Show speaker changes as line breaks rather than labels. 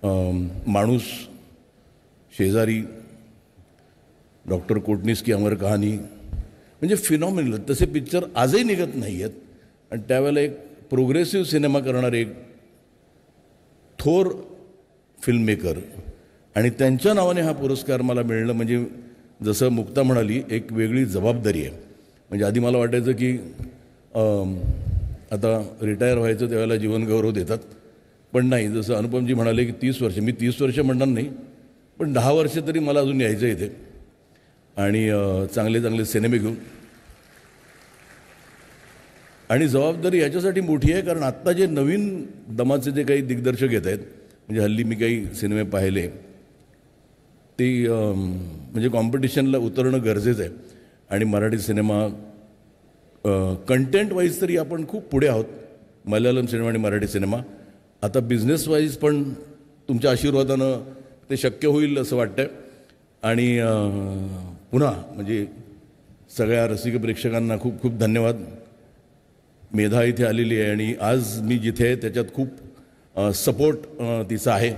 माणूस, शेजारी, डॉक्टर कोटणीस की अमर कहाणी, म्हणजे फिनॉमिनल. तसे पिक्चर आजही निघत नाही आहेत. आणि त्यावेळेला एक प्रोग्रेसिव्ह सिनेमा करणारे एक थोर फिल्ममेकर आणि त्यांच्या नावाने हा पुरस्कार मला मिळणं म्हणजे जसं मुक्ता म्हणाली एक वेगळी जबाबदारी आहे. म्हणजे आधी मला वाटायचं की आता रिटायर व्हायचं त्यावेळेला जीवनगौरव देतात, पण नाही. जसं अनुपमजी म्हणाले की 30 वर्ष, मी 30 वर्ष म्हणणार नाही, पण 10 वर्ष तरी मला अजून यायचं इथे आणि चांगले चांगले सिनेमे घेऊन. आणि जबाबदारी याच्यासाठी मोठी आहे कारण आत्ता जे नवीन दमाचे जे काही दिग्दर्शक येत आहेत, म्हणजे हल्ली मी काही सिनेमे पाहिले, ते म्हणजे कॉम्पिटिशनला उतरणं गरजेचं आहे. आणि मराठी सिनेमा कंटेंट वाईज तरी आपण खूप पुढे आहोत, मल्याळम सिनेमा आणि मराठी सिनेमा. आता बिझनेस वाईज पण तुमच्या आशीर्वादानं ते शक्य होईल असं वाटतं. आणि पुन्हा म्हणजे सगळ्या रसिक प्रेक्षकांना खूप खूप धन्यवाद. मेधा इथे आलेली आहे आणि आज मी जिथे आहे त्याच्यात खूप सपोर्ट तिचा आहे.